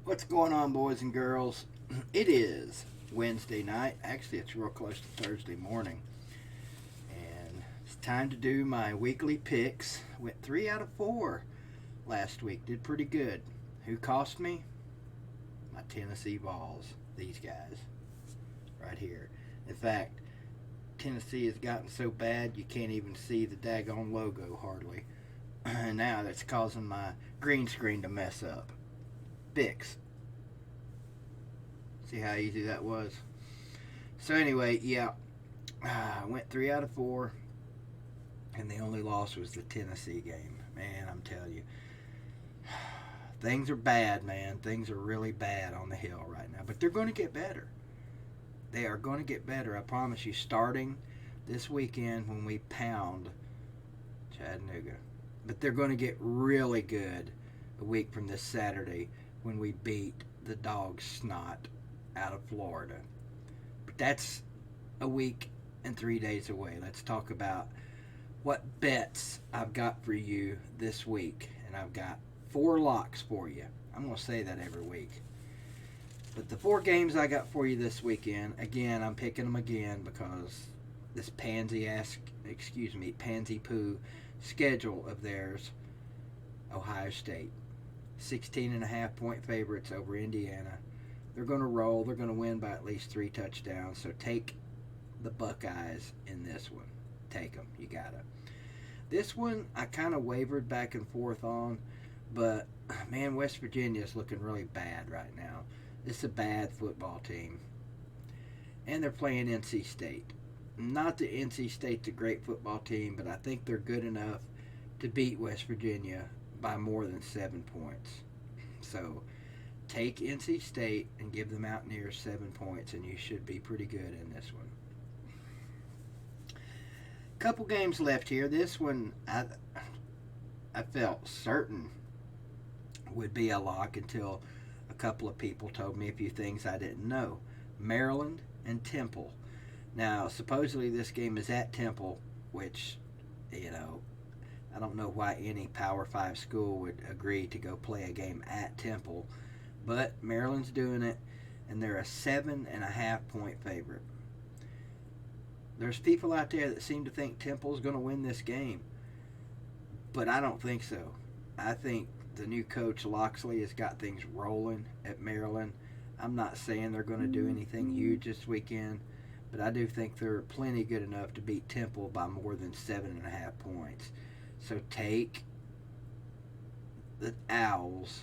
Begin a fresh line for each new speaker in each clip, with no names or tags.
What's going on, boys and girls? It is Wednesday night. Actually, it's real close to Thursday morning. And it's time to do my weekly picks. Went 3 out of 4 last week. Did pretty good. Who cost me? My Tennessee Vols. These guys. Right here. In fact, Tennessee has gotten so bad you can't even see the daggone logo hardly. And now that's causing my green screen to mess up. Bix. See how easy that was? So anyway, yeah, I went 3 out of 4, and the only loss was the Tennessee game. Man, I'm telling you, things are bad, man. Things are really bad on the hill right now, but they're going to get better. They are going to get better, I promise you, starting this weekend when we pound Chattanooga. But they're going to get really good a week from this Saturday when we beat the dog snot out of Florida. But that's a week and 3 days away. Let's talk about what bets I've got for you this week. And I've got 4 locks for you. I'm going to say that every week. But the 4 games I got for you this weekend, again, I'm picking them again because this pansy poo schedule of theirs, Ohio State. 16.5 point favorites over Indiana. They're going to roll. They're going to win by at least 3 touchdowns. So take the Buckeyes in this one. Take them. You got it. This one I kind of wavered back and forth on, but man, West Virginia is looking really bad right now. It's a bad football team. And they're playing NC State. Not that NC State's a great football team, but I think they're good enough to beat West Virginia by more than 7 points. So take NC State and give the Mountaineers 7 points, and you should be pretty good in this one. Couple games left here. This one I felt certain would be a lock until a couple of people told me a few things I didn't know. Maryland and Temple. Now, supposedly this game is at Temple, which, I don't know why any Power 5 school would agree to go play a game at Temple, but Maryland's doing it, and they're a 7.5 point favorite. There's people out there that seem to think Temple's going to win this game, but I don't think so. I think the new coach Loxley has got things rolling at Maryland. I'm not saying they're going to do anything huge this weekend, but I do think they're plenty good enough to beat Temple by more than 7.5 points. So take the Owls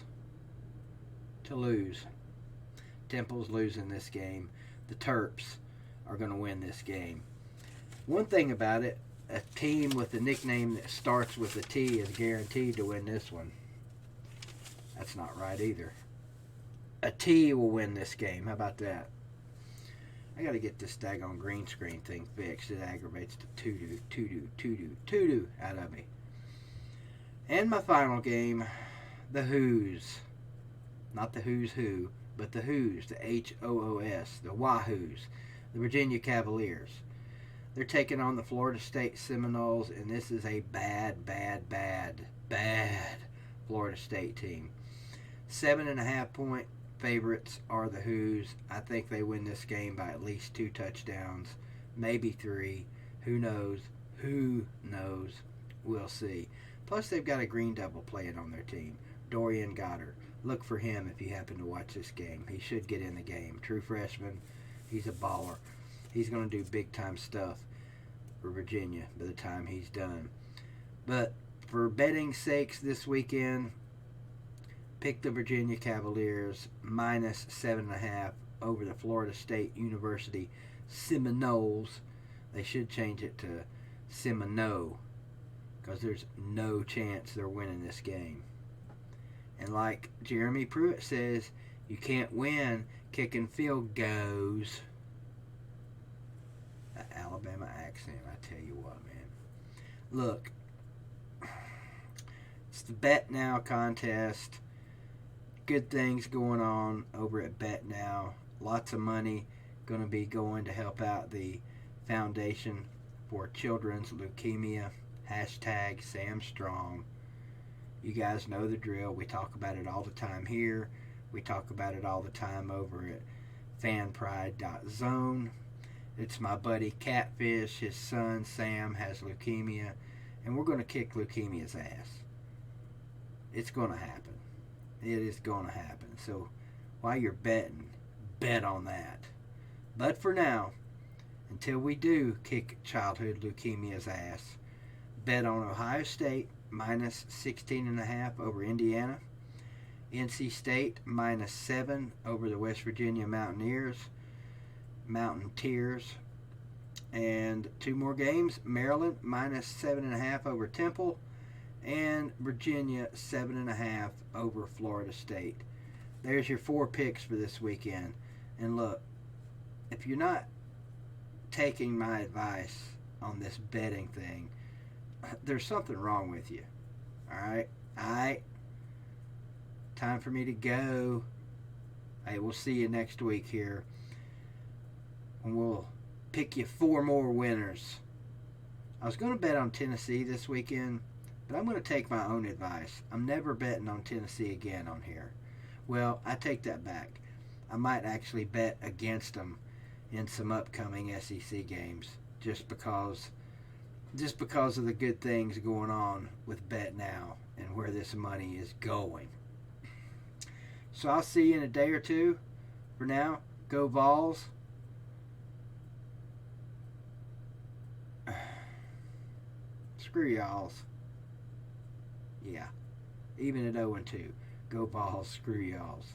to lose. Temple's losing this game. The Terps are going to win this game. One thing about it, a team with a nickname that starts with a T is guaranteed to win this one. That's not right either. A T will win this game. How about that? I got to get this daggone green screen thing fixed. It aggravates the to-do out of me. And my final game, the Who's. Not the Who's Who, but the Who's, the H-O-O-S, the Wahoos, the Virginia Cavaliers. They're taking on the Florida State Seminoles, and this is a bad Florida State team. 7.5 point favorites are the Who's. I think they win this game by at least 2 touchdowns, maybe 3. Who knows? Who knows? We'll see. Plus, they've got a green double playing on their team, Dorian Goddard. Look for him if you happen to watch this game. He should get in the game. True freshman. He's a baller. He's going to do big-time stuff for Virginia by the time he's done. But for betting sakes this weekend, pick the Virginia Cavaliers minus 7.5 over the Florida State University Seminoles. They should change it to Semino because there's no chance they're winning this game. And like Jeremy Pruitt says, you can't win kicking field goals. That Alabama accent, I tell you what, man. Look, it's the BETNOW contest. Good things going on over at BETNOW. Lots of money going to be going to help out the Foundation for Children's Leukemia. Hashtag SAMSTRONG. You guys know the drill. We talk about it all the time here. We talk about it all the time over at fanpride.zone. It's my buddy Catfish. His son Sam has leukemia, and we're going to kick leukemia's ass. It's going to happen. It is going to happen. So while you're betting, bet on that. But for now, until we do kick childhood leukemia's ass, bet on Ohio State minus 16.5 over Indiana. NC State minus 7 over the West Virginia Mountaineers. And 2 more games. Maryland minus 7.5 over Temple. And Virginia 7.5 over Florida State. There's your 4 picks for this weekend. And look, if you're not taking my advice on this betting thing, there's something wrong with you. Alright? Time for me to go. Hey, we'll see you next week here. And we'll pick you 4 more winners. I was going to bet on Tennessee this weekend, but I'm going to take my own advice. I'm never betting on Tennessee again on here. Well, I take that back. I might actually bet against them in some upcoming SEC games just because of the good things going on with BETNOW and where this money is going. So I'll see you in a day or two. For now, go Vols. Screw y'alls. Yeah, even at 0-2. Go Vols, screw y'alls.